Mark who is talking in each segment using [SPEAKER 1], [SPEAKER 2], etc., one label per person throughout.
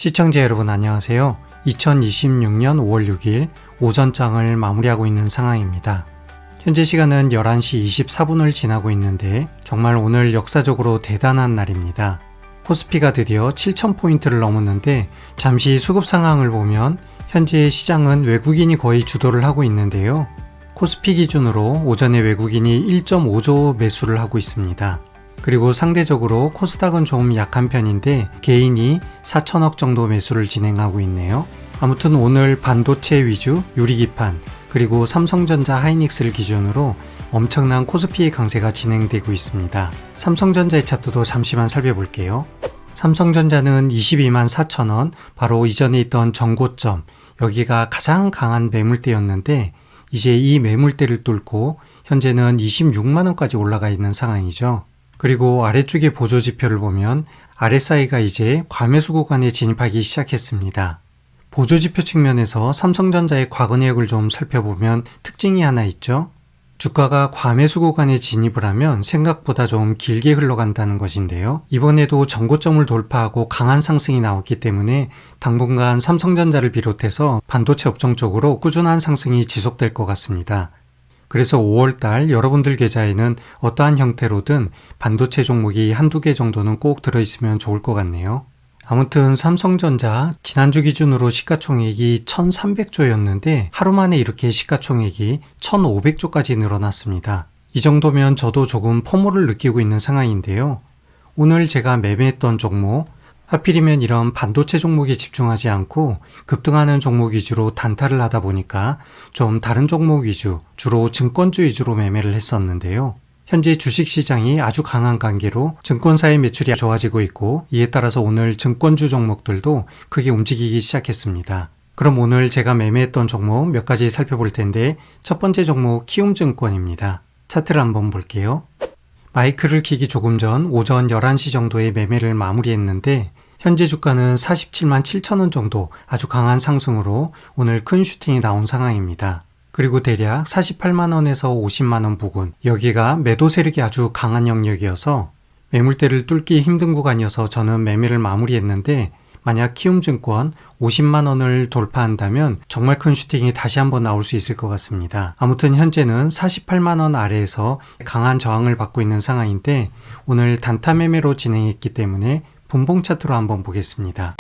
[SPEAKER 1] 시청자 여러분 안녕하세요. 2026년 5월 6일 오전장을 마무리하고 있는 상황입니다. 현재 시간은 11시 24분을 지나고 있는데 정말 오늘 역사적으로 대단한 날입니다. 코스피가 드디어 7,000포인트를 넘었는데 잠시 수급 상황을 보면 현재 시장은 외국인이 거의 주도를 하고 있는데요. 코스피 기준으로 오전에 외국인이 1.5조 매수를 하고 있습니다. 그리고 상대적으로 코스닥은 좀 약한 편인데 개인이 4천억 정도 매수를 진행하고 있네요. 아무튼 오늘 반도체 위주 유리기판 그리고 삼성전자 하이닉스를 기준으로 엄청난 코스피의 강세가 진행되고 있습니다. 삼성전자의 차트도 잠시만 살펴볼게요. 삼성전자는 22만 4천원, 바로 이전에 있던 전고점, 여기가 가장 강한 매물대였는데 이제 이 매물대를 뚫고 현재는 26만원까지 올라가 있는 상황이죠. 그리고 아래쪽의 보조지표를 보면 RSI가 이제 과매수 구간에 진입하기 시작했습니다. 보조지표 측면에서 삼성전자의 과거 내역을 좀 살펴보면 특징이 하나 있죠. 주가가 과매수 구간에 진입을 하면 생각보다 좀 길게 흘러간다는 것인데요. 이번에도 전고점을 돌파하고 강한 상승이 나왔기 때문에 당분간 삼성전자를 비롯해서 반도체 업종 쪽으로 꾸준한 상승이 지속될 것 같습니다. 그래서 5월달 여러분들 계좌에는 어떠한 형태로든 반도체 종목이 한두 개 정도는 꼭 들어있으면 좋을 것 같네요. 아무튼 삼성전자 지난주 기준으로 시가총액이 1,300조였는데 하루 만에 이렇게 시가총액이 1,500조까지 늘어났습니다. 이 정도면 저도 조금 포모를 느끼고 있는 상황인데요. 오늘 제가 매매했던 종목, 하필이면 이런 반도체 종목에 집중하지 않고 급등하는 종목 위주로 단타를 하다 보니까 좀 다른 종목 위주, 주로 증권주 위주로 매매를 했었는데요. 현재 주식시장이 아주 강한 관계로 증권사의 매출이 좋아지고 있고 이에 따라서 오늘 증권주 종목들도 크게 움직이기 시작했습니다. 그럼 오늘 제가 매매했던 종목 몇 가지 살펴볼 텐데 첫 번째 종목 키움증권입니다. 차트를 한번 볼게요. 마이크를 켜기 조금 전 오전 11시 정도에 매매를 마무리했는데 현재 주가는 47만 7천원 정도 아주 강한 상승으로 오늘 큰 슈팅이 나온 상황입니다. 그리고 대략 48만원에서 50만원 부근, 여기가 매도 세력이 아주 강한 영역이어서 매물대를 뚫기 힘든 구간이어서 저는 매매를 마무리했는데 만약 키움증권 50만원을 돌파한다면 정말 큰 슈팅이 다시 한번 나올 수 있을 것 같습니다. 아무튼 현재는 48만원 아래에서 강한 저항을 받고 있는 상황인데 오늘 단타 매매로 진행했기 때문에 분봉 차트로 한번 보겠습니다.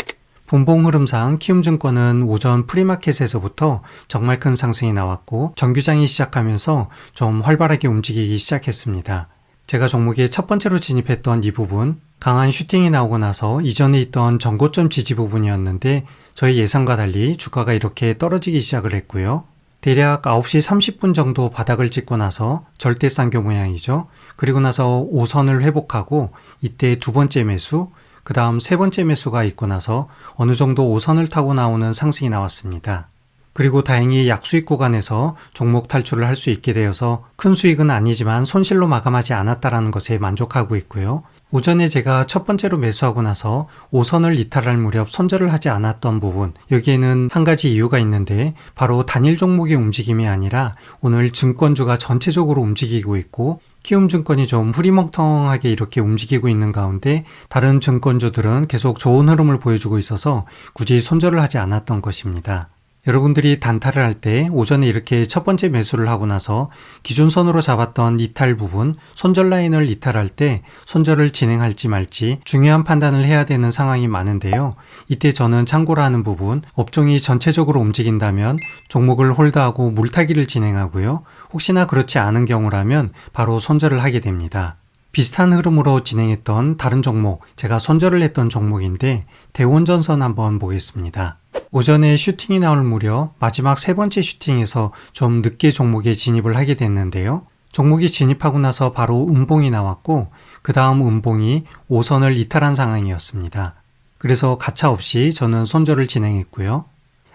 [SPEAKER 1] 분봉 흐름상 키움증권은 오전 프리마켓에서부터 정말 큰 상승이 나왔고 정규장이 시작하면서 좀 활발하게 움직이기 시작했습니다. 제가 종목에 첫 번째로 진입했던 이 부분, 강한 슈팅이 나오고 나서 이전에 있던 전고점 지지 부분이었는데 저희 예상과 달리 주가가 이렇게 떨어지기 시작을 했고요. 대략 9시 30분 정도 바닥을 찍고 나서 절대쌍교 모양이죠. 그리고 나서 5선을 회복하고 이때 두 번째 매수, 그 다음 세 번째 매수가 있고 나서 어느 정도 5선을 타고 나오는 상승이 나왔습니다. 그리고 다행히 약수익 구간에서 종목 탈출을 할 수 있게 되어서 큰 수익은 아니지만 손실로 마감하지 않았다는 것에 만족하고 있고요. 오전에 제가 첫 번째로 매수하고 나서 5선을 이탈할 무렵 손절을 하지 않았던 부분, 여기에는 한 가지 이유가 있는데 바로 단일 종목의 움직임이 아니라 오늘 증권주가 전체적으로 움직이고 있고 키움증권이 좀 흐리멍텅하게 이렇게 움직이고 있는 가운데 다른 증권주들은 계속 좋은 흐름을 보여주고 있어서 굳이 손절을 하지 않았던 것입니다. 여러분들이 단타를 할 때 오전에 이렇게 첫 번째 매수를 하고 나서 기준선으로 잡았던 이탈 부분, 손절 라인을 이탈할 때 손절을 진행할지 말지 중요한 판단을 해야 되는 상황이 많은데요. 이때 저는 참고로 하는 부분, 업종이 전체적으로 움직인다면 종목을 홀드하고 물타기를 진행하고요. 혹시나 그렇지 않은 경우라면 바로 손절을 하게 됩니다. 비슷한 흐름으로 진행했던 다른 종목, 제가 손절을 했던 종목인데 대원전선 한번 보겠습니다. 오전에 슈팅이 나올 무렵 마지막 세 번째 슈팅에서 좀 늦게 종목에 진입을 하게 됐는데요. 종목이 진입하고 나서 바로 음봉이 나왔고 그 다음 음봉이 5선을 이탈한 상황이었습니다. 그래서 가차없이 저는 손절을 진행했고요.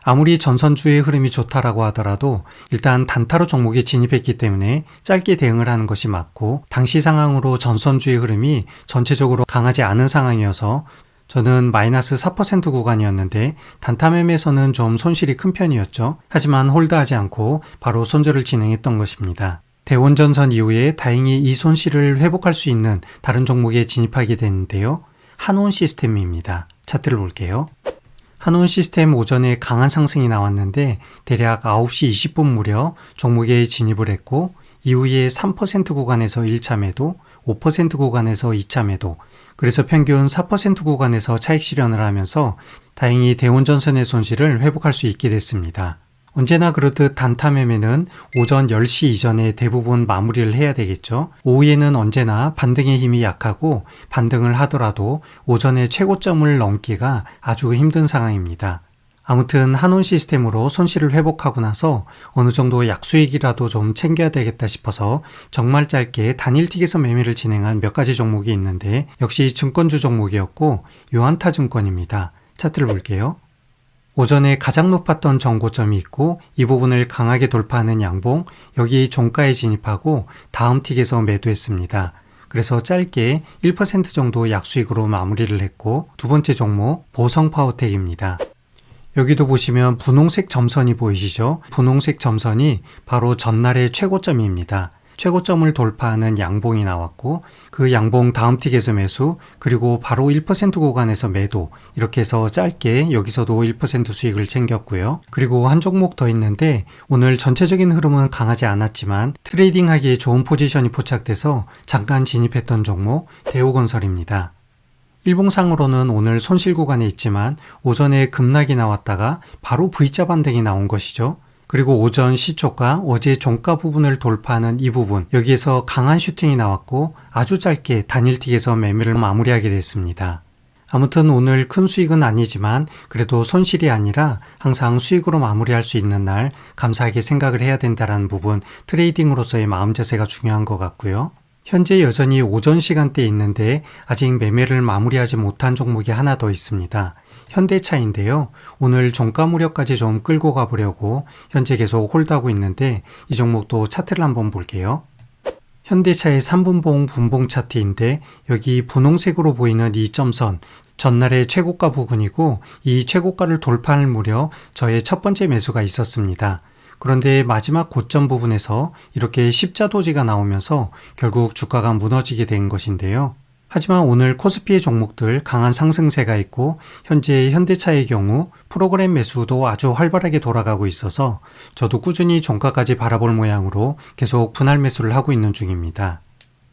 [SPEAKER 1] 아무리 전선주의 흐름이 좋다라고 하더라도 일단 단타로 종목에 진입했기 때문에 짧게 대응을 하는 것이 맞고 당시 상황으로 전선주의 흐름이 전체적으로 강하지 않은 상황이어서 저는 마이너스 4% 구간이었는데 단타 매매에서는 좀 손실이 큰 편이었죠. 하지만 홀드하지 않고 바로 손절을 진행했던 것입니다. 대원전선 이후에 다행히 이 손실을 회복할 수 있는 다른 종목에 진입하게 됐는데요. 한온 시스템입니다. 차트를 볼게요. 한온 시스템 오전에 강한 상승이 나왔는데 대략 9시 20분 무렵 종목에 진입을 했고 이후에 3% 구간에서 1차 매도, 5% 구간에서 2차 매도, 그래서 평균 4% 구간에서 차익 실현을 하면서 다행히 대운전선의 손실을 회복할 수 있게 됐습니다. 언제나 그렇듯 단타 매매는 오전 10시 이전에 대부분 마무리를 해야 되겠죠. 오후에는 언제나 반등의 힘이 약하고 반등을 하더라도 오전에 최고점을 넘기가 아주 힘든 상황입니다. 아무튼 한온 시스템으로 손실을 회복하고 나서 어느 정도 약수익이라도 좀 챙겨야 되겠다 싶어서 정말 짧게 단일틱에서 매매를 진행한 몇 가지 종목이 있는데 역시 증권주 종목이었고 유한타증권입니다. 차트를 볼게요. 오전에 가장 높았던 정고점이 있고 이 부분을 강하게 돌파하는 양봉, 여기 종가에 진입하고 다음 틱에서 매도했습니다. 그래서 짧게 1% 정도 약수익으로 마무리를 했고 두 번째 종목 보성파워텍입니다. 여기도 보시면 분홍색 점선이 보이시죠? 분홍색 점선이 바로 전날의 최고점입니다. 최고점을 돌파하는 양봉이 나왔고 그 양봉 다음 틱에서 매수, 그리고 바로 1% 구간에서 매도, 이렇게 해서 짧게 여기서도 1% 수익을 챙겼고요. 그리고 한 종목 더 있는데 오늘 전체적인 흐름은 강하지 않았지만 트레이딩하기에 좋은 포지션이 포착돼서 잠깐 진입했던 종목 대우건설입니다. 일봉상으로는 오늘 손실 구간에 있지만 오전에 급락이 나왔다가 바로 V자 반등이 나온 것이죠. 그리고 오전 시초가 어제 종가 부분을 돌파하는 이 부분, 여기에서 강한 슈팅이 나왔고 아주 짧게 단일틱에서 매매를 마무리하게 됐습니다. 아무튼 오늘 큰 수익은 아니지만 그래도 손실이 아니라 항상 수익으로 마무리할 수 있는 날 감사하게 생각을 해야 된다는 부분, 트레이딩으로서의 마음 자세가 중요한 것 같고요. 현재 여전히 오전 시간대에 있는데 아직 매매를 마무리하지 못한 종목이 하나 더 있습니다. 현대차인데요. 오늘 종가 무렵까지 좀 끌고 가보려고 현재 계속 홀드하고 있는데 이 종목도 차트를 한번 볼게요. 현대차의 3분봉 분봉 차트인데 여기 분홍색으로 보이는 이 점선, 전날의 최고가 부근이고 이 최고가를 돌파할 무렵 저의 첫 번째 매수가 있었습니다. 그런데 마지막 고점 부분에서 이렇게 십자도지가 나오면서 결국 주가가 무너지게 된 것인데요. 하지만 오늘 코스피의 종목들 강한 상승세가 있고 현재 현대차의 경우 프로그램 매수도 아주 활발하게 돌아가고 있어서 저도 꾸준히 종가까지 바라볼 모양으로 계속 분할 매수를 하고 있는 중입니다.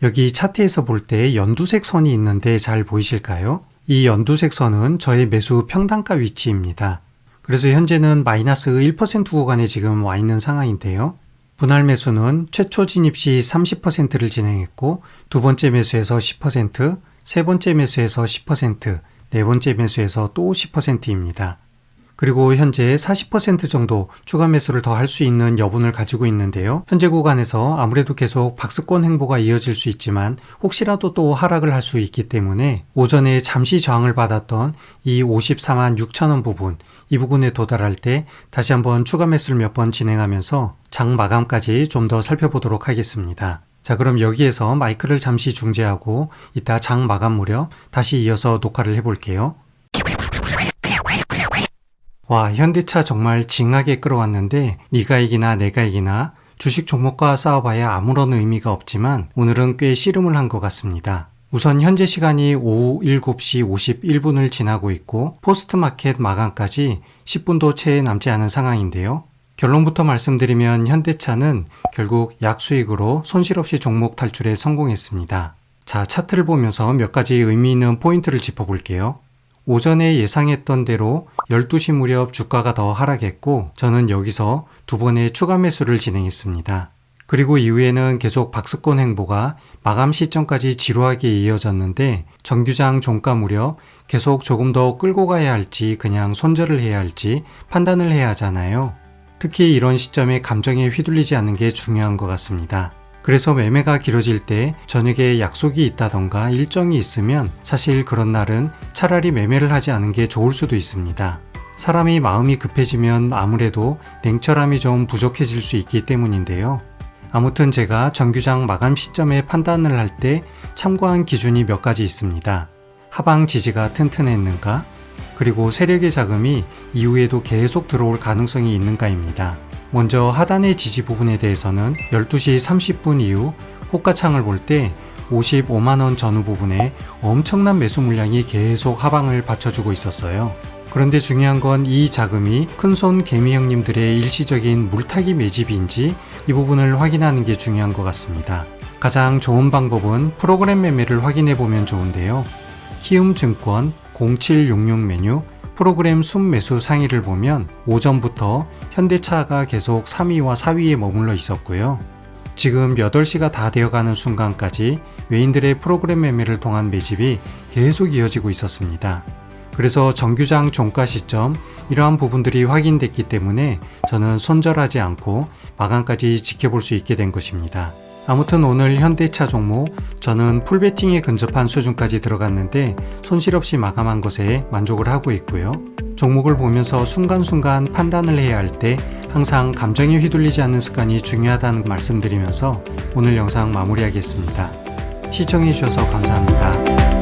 [SPEAKER 1] 여기 차트에서 볼 때 연두색 선이 있는데 잘 보이실까요? 이 연두색 선은 저의 매수 평단가 위치입니다. 그래서 현재는 마이너스 1% 구간에 지금 와 있는 상황인데요. 분할 매수는 최초 진입 시 30%를 진행했고 두 번째 매수에서 10%, 세 번째 매수에서 10%, 네 번째 매수에서 또 10%입니다. 그리고 현재 40% 정도 추가 매수를 더 할 수 있는 여분을 가지고 있는데요. 현재 구간에서 아무래도 계속 박스권 행보가 이어질 수 있지만 혹시라도 또 하락을 할 수 있기 때문에 오전에 잠시 저항을 받았던 이 54만 6천 원 부분, 이 부분에 도달할 때 다시 한번 추가 매수를 몇 번 진행하면서 장 마감까지 좀 더 살펴보도록 하겠습니다. 자, 그럼 여기에서 마이크를 잠시 중지하고 이따 장 마감 무렵 다시 이어서 녹화를 해볼게요. 와, 현대차 정말 징하게 끌어왔는데 네가 이기나 내가 이기나 주식 종목과 싸워봐야 아무런 의미가 없지만 오늘은 꽤 씨름을 한 것 같습니다. 우선 현재 시간이 오후 7시 51분을 지나고 있고 포스트마켓 마감까지 10분도 채 남지 않은 상황인데요. 결론부터 말씀드리면 현대차는 결국 약수익으로 손실 없이 종목 탈출에 성공했습니다. 자, 차트를 보면서 몇 가지 의미 있는 포인트를 짚어볼게요. 오전에 예상했던 대로 12시 무렵 주가가 더 하락했고 저는 여기서 두 번의 추가 매수를 진행했습니다. 그리고 이후에는 계속 박스권 행보가 마감 시점까지 지루하게 이어졌는데 정규장 종가 무렵 계속 조금 더 끌고 가야 할지 그냥 손절을 해야 할지 판단을 해야 하잖아요. 특히 이런 시점에 감정에 휘둘리지 않는 게 중요한 것 같습니다. 그래서 매매가 길어질 때 저녁에 약속이 있다던가 일정이 있으면 사실 그런 날은 차라리 매매를 하지 않은 게 좋을 수도 있습니다. 사람이 마음이 급해지면 아무래도 냉철함이 좀 부족해질 수 있기 때문인데요. 아무튼 제가 정규장 마감 시점에 판단을 할 때 참고한 기준이 몇 가지 있습니다. 하방 지지가 튼튼했는가? 그리고 세력의 자금이 이후에도 계속 들어올 가능성이 있는가입니다. 먼저 하단의 지지 부분에 대해서는 12시 30분 이후 호가창을 볼 때 55만원 전후 부분에 엄청난 매수 물량이 계속 하방을 받쳐주고 있었어요. 그런데 중요한 건 이 자금이 큰손 개미 형님들의 일시적인 물타기 매집인지 이 부분을 확인하는 게 중요한 것 같습니다. 가장 좋은 방법은 프로그램 매매를 확인해 보면 좋은데요. 키움증권 0766 메뉴 프로그램 순매수 상위를 보면 오전부터 현대차가 계속 3위와 4위에 머물러 있었고요. 지금 8시가 다 되어가는 순간까지 외인들의 프로그램 매매를 통한 매집이 계속 이어지고 있었습니다. 그래서 정규장 종가 시점 이러한 부분들이 확인됐기 때문에 저는 손절하지 않고 마감까지 지켜볼 수 있게 된 것입니다. 아무튼 오늘 현대차 종목 저는 풀베팅에 근접한 수준까지 들어갔는데 손실 없이 마감한 것에 만족을 하고 있고요. 종목을 보면서 순간순간 판단을 해야 할 때 항상 감정에 휘둘리지 않는 습관이 중요하다는 말씀드리면서 오늘 영상 마무리하겠습니다. 시청해 주셔서 감사합니다.